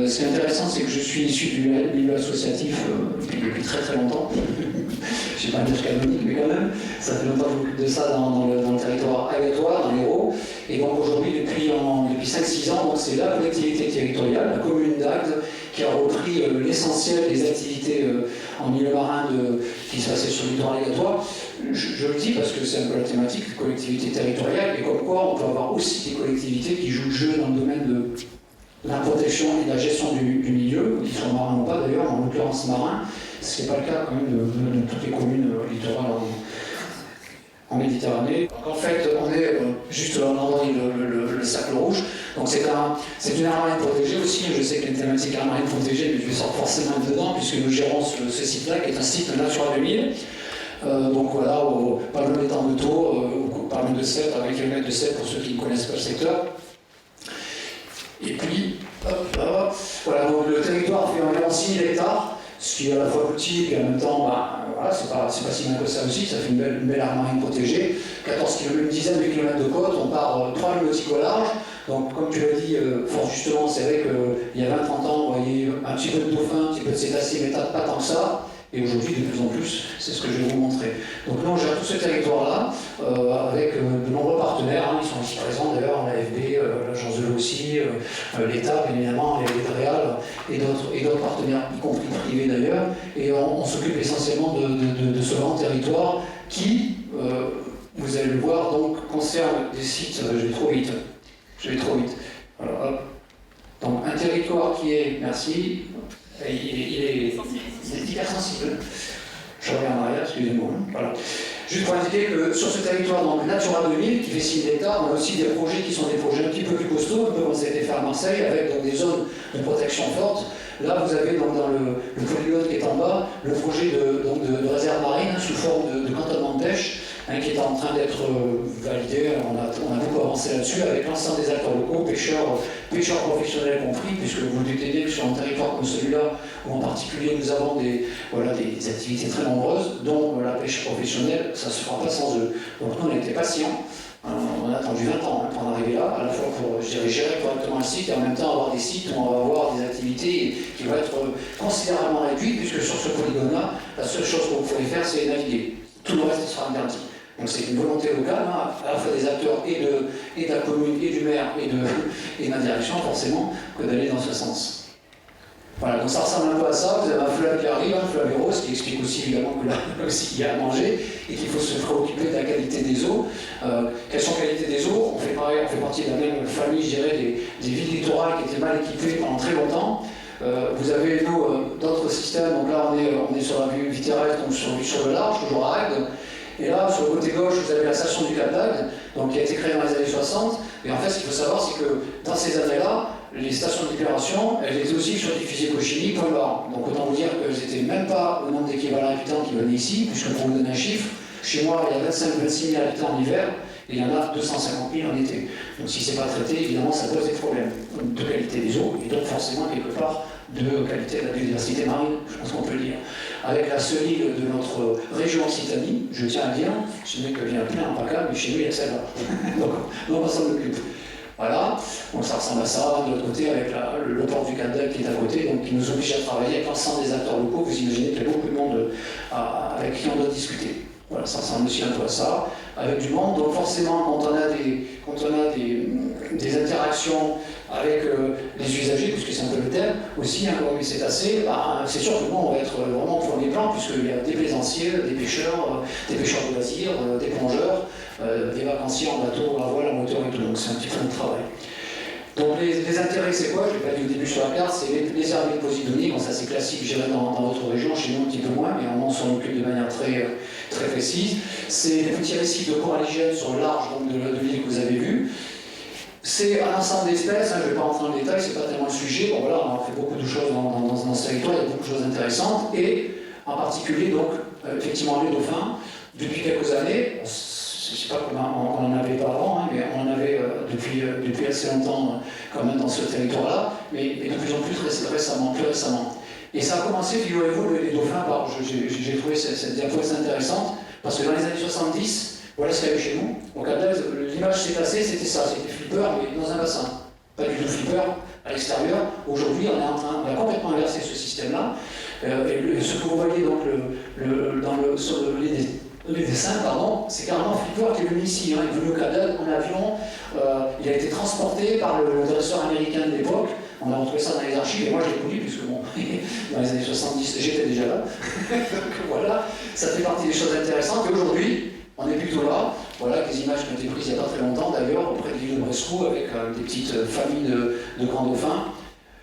ce qui est intéressant, c'est que je suis issu du milieu associatif depuis très très longtemps. Je ne vais pas dire canonique, mais quand même, ça fait longtemps que je m'occupe de ça dans le territoire aléatoire, dans l'Hérault. Et donc aujourd'hui, depuis 5-6 ans, c'est la collectivité territoriale, la commune d'Agde, qui a repris l'essentiel des activités en milieu marin qui se passaient sur le littoral aléatoire. Je le dis parce que c'est un peu la thématique, collectivité territoriale, et comme quoi on peut avoir aussi des collectivités qui jouent le jeu dans le domaine de la protection et de la gestion du milieu, qu'ils soient marins ou pas d'ailleurs, en l'occurrence marins, ce qui n'est pas le cas quand même de toutes les communes littorales en Méditerranée. Donc en fait, on est juste là, on a le cercle rouge, donc c'est une aire marine protégée aussi. Je sais que les thématiques aire marine protégée, mais je vais sortir forcément dedans, puisque nous gérons ce site-là, qui est un site Natura 2000. Donc voilà, pas loin des temps de Tours, pas loin de Sète, avec kilomètres de Sète pour ceux qui ne connaissent pas le secteur. Et puis, hop là, voilà, donc le territoire fait environ 6 000 hectares, ce qui est à la fois petit et en même temps, voilà, c'est pas si mal que ça aussi, ça fait une belle aire marine protégée. 14 km, une dizaine de kilomètres de côte, on part 3 000 nautiques au large. Donc, comme tu l'as dit, fort justement, c'est vrai qu'il y a 20-30 ans, on voyait un petit peu de dauphin, un petit peu de cétacés, mais pas tant que ça. Et aujourd'hui, de plus en plus, c'est ce que je vais vous montrer. Donc nous, on gère tout ce territoire-là, avec de nombreux partenaires, ils sont ici présents d'ailleurs, l'AFB, l'Agence de l'eau aussi, l'État, bien évidemment, les DREAL et d'autres partenaires, y compris privés d'ailleurs, et on s'occupe essentiellement de ce grand territoire qui, vous allez le voir, donc concerne des sites, je vais trop vite. Alors, hop. Donc un territoire qui est, merci, il est hyper sensible. Je reviens en arrière, excusez-moi. Voilà. Juste pour indiquer que sur ce territoire, donc Natura 2000, qui fait 6 000 hectares, on a aussi des projets qui sont des projets un petit peu plus costauds, un peu comme ça a été fait à Marseille, avec donc, des zones de protection fortes. Là, vous avez donc, dans le polygone qui est en bas, le projet de réserve marine sous forme de cantonnement de pêche, qui est en train d'être validé. On a beaucoup avancé là-dessus avec l'ensemble des acteurs locaux, pêcheurs professionnels compris, puisque vous le doutez bien que sur un territoire comme celui-là, où en particulier nous avons des activités très nombreuses, dont la pêche professionnelle, ça ne se fera pas sans eux. Donc nous, on était patients. On a attendu 20 ans pour en arriver là, à la fois pour gérer correctement le site et en même temps avoir des sites où on va avoir des activités qui vont être considérablement réduites, puisque sur ce polygone-là, la seule chose que vous pouvez faire, c'est naviguer. Tout le reste sera interdit. Donc c'est une volonté locale, à la fois des acteurs et de la commune, et du maire, et de ma direction, forcément, que d'aller dans ce sens. Voilà, donc ça ressemble un peu à ça. Vous avez un fleuve qui arrive, un fleuve Hérault, ce qui explique aussi évidemment que là aussi il y a à manger et qu'il faut se préoccuper de la qualité des eaux. Quelles sont la qualité des eaux? On fait pareil, on fait partie de la même famille, je dirais, des villes littorales qui étaient mal équipées pendant très longtemps. Vous avez, nous, d'autres systèmes. Donc là, on est sur la vue terrestre, donc sur le large, toujours à Agde. Et là, sur le côté gauche, vous avez la station du Cap d'Agde, donc qui a été créée dans les années 60. Et en fait, ce qu'il faut savoir, c'est que dans ces années-là, les stations d'épuration, elles étaient aussi sur des fusées Cauchini, point barre. Donc autant vous dire qu'elles n'étaient même pas au nombre d'équivalents habitants qui venaient ici, puisque pour vous donner un chiffre, chez moi, il y a 25-26 000 habitants en hiver, et il y en a 250 000 en été. Donc si ce n'est pas traité, évidemment, ça pose des problèmes de qualité des eaux, et donc forcément, quelque part, de qualité de la biodiversité marine, je pense qu'on peut le dire. Avec la seule île de notre région Occitanie, je tiens à dire, je sais que vient plein en PACA, mais chez nous, il y a celle-là. donc on s'en occupe. Voilà, donc ça ressemble à ça, de l'autre côté, avec le port du Cap d'Agde qui est à côté, donc qui nous oblige à travailler avec l'ensemble des acteurs locaux. Vous imaginez qu'il y a beaucoup de monde avec qui on doit discuter. Voilà, ça ressemble aussi un peu à ça, avec du monde. Donc forcément, quand on a des interactions avec les usagers, puisque c'est un peu le thème aussi, comme c'est assez, c'est sûr que nous, on va être vraiment au premier plan, puisqu'il y a des plaisanciers, des pêcheurs de loisirs, des plongeurs, des vacanciers en bateau, à voile, en moteur et tout. Donc c'est un petit peu de travail. Donc les intérêts, c'est quoi? Je ne l'ai pas dit au début sur la carte, c'est les herbiers posidoniques. Bon, ça c'est classique, je dirais dans votre région, chez nous un petit peu moins, mais on s'en occupe de manière très précise. C'est les petits récifs de coralligènes sur le large donc, de l'île que vous avez vu. C'est un ensemble d'espèces, je ne vais pas rentrer dans le détail, c'est pas tellement le sujet. Bon voilà, on a fait beaucoup de choses dans ce territoire, il y a beaucoup de choses intéressantes, et en particulier donc effectivement les dauphins. Depuis quelques années, je ne sais pas comment on en avait pas avant, mais on en avait depuis assez longtemps quand même dans ce territoire-là, mais de plus en plus récemment. Et ça a commencé, figurez-vous, les dauphins, j'ai trouvé cette diapositive intéressante, parce que dans les années 70, voilà ce qu'il y avait chez nous. Donc l'image s'est passée, c'était ça, c'était flipper, mais dans un bassin. Pas du tout flipper, à l'extérieur. Aujourd'hui, on a complètement inversé ce système-là. Ce que vous voyez donc sur les dessins, c'est carrément Flipper qui est venu ici. Il est venu au Canada en avion. Il a été transporté par le dresseur américain de l'époque. On a retrouvé ça dans les archives, et moi je l'ai connu, puisque bon, dans les années 70, j'étais déjà là. Donc voilà, ça fait partie des choses intéressantes. Et aujourd'hui, on est plutôt là. Voilà, des images qui ont été prises il n'y a pas très longtemps, d'ailleurs, auprès de l'île de Brescou, avec des petites familles de grands dauphins,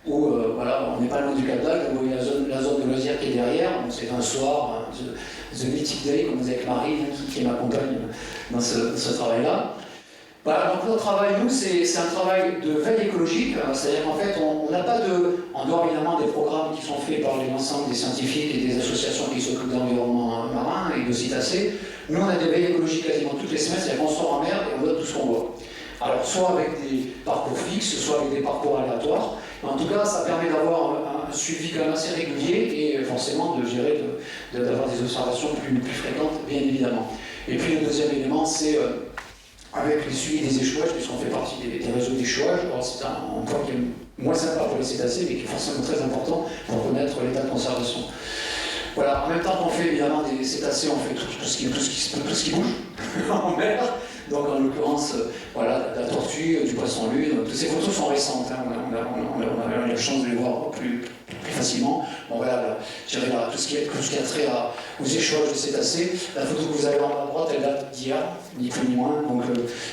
où voilà, on n'est pas loin du Cap d'Agde. Vous voyez la zone de loisirs qui est derrière. C'est un soir, The Mythic Day, comme vous avec Marie, qui m'accompagne dans ce travail-là. Voilà, donc notre travail, nous, c'est un travail de veille écologique, c'est-à-dire qu'en fait, on n'a pas en dehors évidemment des programmes qui sont faits par l'ensemble des scientifiques et des associations qui s'occupent de l'environnement marin et de cétacés, nous on a des veilles écologiques quasiment toutes les semaines, c'est-à-dire qu'on sort en mer et on note tout ce qu'on voit. Alors soit avec des parcours fixes, soit avec des parcours aléatoires, mais en tout cas ça permet d'avoir un suivi quand même assez régulier et forcément d'avoir des observations plus fréquentes, bien évidemment. Et puis le deuxième élément, c'est avec le suivi des échouages, puisqu'on fait partie des réseaux d'échouage. Alors c'est un point qui est moins sympa pour les cétacés, mais qui est forcément très important pour connaître l'état de conservation. Voilà, en même temps qu'on fait évidemment des cétacés, on fait tout ce qui bouge en mer. Donc en l'occurrence, voilà, la tortue, du poisson-lune, toutes ces photos sont récentes, hein. On a eu la chance de les voir plus facilement. Bon voilà, je dirais tout ce qui a trait aux échouages de cétacés. La photo que vous avez en bas à droite, elle date d'hier, ni plus ni moins. Donc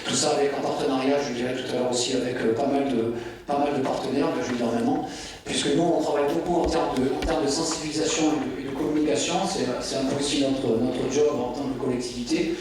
tout ça avec un partenariat, je dirais tout à l'heure aussi, avec pas mal de partenaires, je veux dire vraiment, puisque nous on travaille beaucoup en termes de sensibilisation et de communication. C'est un peu aussi notre job en tant que collectivité.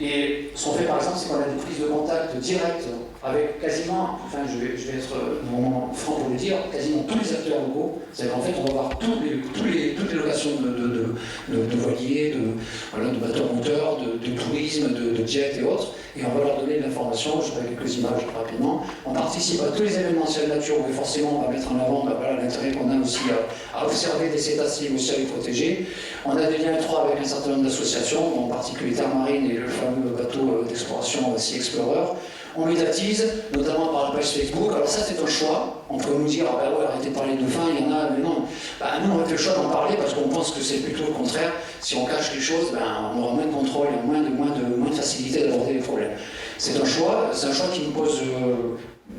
Et ce qu'on fait par exemple, c'est qu'on a des prises de contact directes avec quasiment, enfin je vais être vraiment franc pour le dire, quasiment tous les acteurs locaux. C'est-à-dire qu'en fait on va voir toutes les locations de voiliers, de bateaux moteurs, de tourisme, de jets et autres, et on va leur donner de l'information. Je ferai quelques images rapidement. On participe à tous les événementiels nature où forcément on va mettre en avant l'intérêt qu'on a aussi à observer des cétacés, mais aussi à les protéger. On a des liens étroits avec un certain nombre d'associations, en particulier Terre Marine et le fameux bateau d'exploration Sea Explorer. On médiatise, notamment par la page Facebook. Alors ça, c'est un choix. On peut nous dire, ah ben ouais, arrêtez de parler de dauphins, il y en a, mais non. Nous, on a fait le choix d'en parler parce qu'on pense que c'est plutôt le contraire. Si on cache les choses, on aura moins de contrôle et moins de facilité d'aborder les problèmes. C'est un choix qui nous pose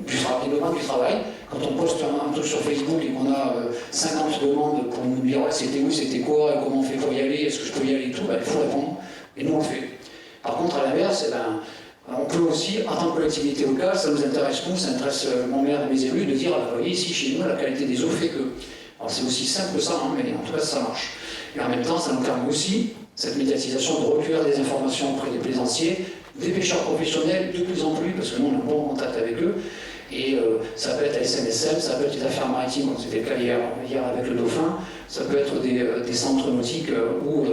du travail. Quand on poste un truc sur Facebook et qu'on a 50 demandes pour nous dire, ouais, c'était où, c'était quoi, comment on fait pour y aller, est-ce que je peux y aller et tout, il faut répondre. Et nous, on le fait. Par contre, à l'inverse, on peut aussi, en tant que collectivité locale, ça nous intéresse nous, ça intéresse mon maire et mes élus, de dire, vous voyez, ici, chez nous, la qualité des eaux fait que... Alors c'est aussi simple que ça, mais en tout cas, ça marche. Et en même temps, ça nous permet aussi, cette médiatisation, de recueillir des informations auprès des plaisanciers, des pêcheurs professionnels, de plus en plus, parce que nous, on a un bon contact avec eux. Et ça peut être la SNSM, ça peut être les affaires maritimes, comme c'était le cas hier avec le Dauphin, ça peut être des centres nautiques ou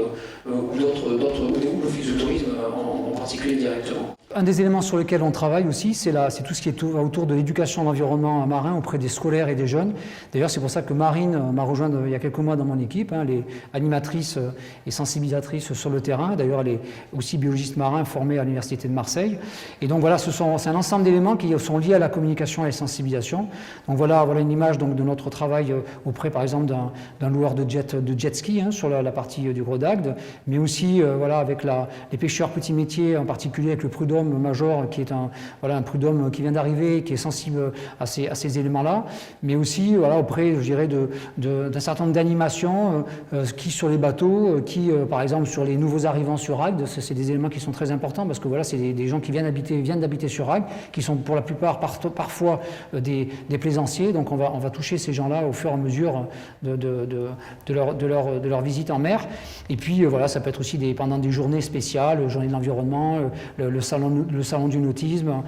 l'office de tourisme en particulier directement. Un des éléments sur lesquels on travaille aussi, c'est tout ce qui est autour de l'éducation de l'environnement marin auprès des scolaires et des jeunes. D'ailleurs, c'est pour ça que Marine m'a rejoint il y a quelques mois dans mon équipe. Elle est animatrice et sensibilisatrice sur le terrain. D'ailleurs, elle est aussi biologiste marin formée à l'Université de Marseille. Et donc voilà, c'est un ensemble d'éléments qui sont liés à la communication et à la sensibilisation. Donc voilà une image donc, de notre travail auprès, par exemple, d'un loueur de jet ski sur la partie du Gros d'Agde, mais aussi avec les pêcheurs petits métiers, en particulier avec le prud'homme major, qui est un prud'homme qui vient d'arriver, qui est sensible à ces éléments-là, mais aussi auprès, je dirais, d'un certain nombre d'animations qui sur les bateaux, qui par exemple sur les nouveaux arrivants sur Agde, c'est des éléments qui sont très importants parce que c'est des gens qui viennent d'habiter sur Agde, qui sont pour la plupart parfois des plaisanciers, donc on va toucher ces gens-là au fur et à mesure de leur visite en mer. Et puis ça peut être aussi pendant des journées spéciales, journée de l'environnement, le salon du nautisme,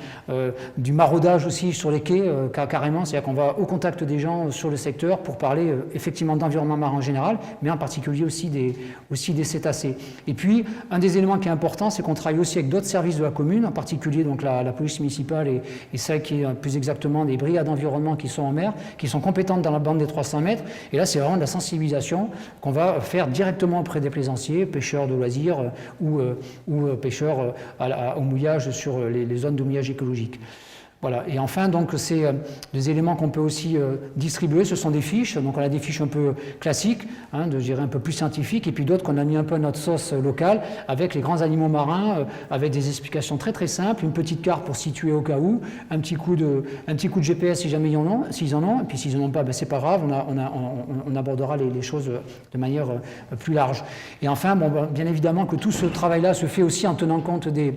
du maraudage aussi sur les quais, carrément, c'est-à-dire qu'on va au contact des gens sur le secteur pour parler effectivement d'environnement marin en général, mais en particulier aussi des cétacés. Et puis, un des éléments qui est important, c'est qu'on travaille aussi avec d'autres services de la commune, en particulier donc la police municipale et celle qui est plus exactement des brigades d'environnement qui sont en mer, qui sont compétentes dans la bande des 300 mètres. Et là, c'est vraiment de la sensibilisation qu'on va faire directement auprès des plaisanciers, pêcheurs de loisirs ou pêcheurs au mouillage sur les zones de mouillage écologique. Voilà. Et enfin, donc, c'est des éléments qu'on peut aussi distribuer. Ce sont des fiches. Donc, on a des fiches un peu classiques, hein, je dirais un peu plus scientifiques, et puis d'autres qu'on a mis un peu à notre sauce locale, avec les grands animaux marins, avec des explications très très simples, une petite carte pour situer au cas où, un petit coup de GPS si jamais s'ils en ont, et puis s'ils n'en ont pas, ben, c'est pas grave, on abordera les choses de manière plus large. Et enfin, bon, ben, bien évidemment que tout ce travail-là se fait aussi en tenant compte des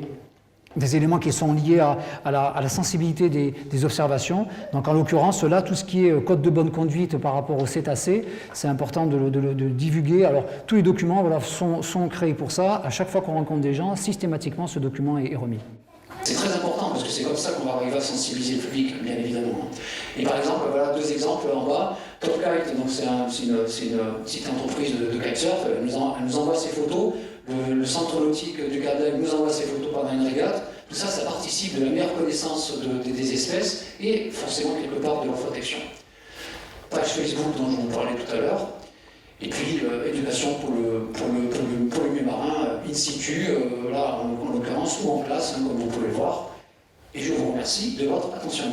éléments qui sont liés à la sensibilité des observations. Donc en l'occurrence, là, tout ce qui est code de bonne conduite par rapport au cétacé, c'est important de le divulguer. Alors tous les documents voilà, sont créés pour ça. À chaque fois qu'on rencontre des gens, systématiquement, ce document est remis. C'est très important parce que c'est comme ça qu'on va arriver à sensibiliser le public, bien évidemment. Et par exemple, voilà 2 exemples en bas. Topkite, donc c'est une petite entreprise de kitesurf, elle nous envoie ses photos. Le centre nautique du Gardel nous envoie ses photos pendant une régate. Tout ça, ça participe de la meilleure connaissance des espèces et forcément quelque part de leur protection. Page Facebook dont je vous parlais tout à l'heure. Et puis éducation pour le milieu marin in situ, là en l'occurrence ou en place, hein, comme vous pouvez le voir. Et je vous remercie de votre attention.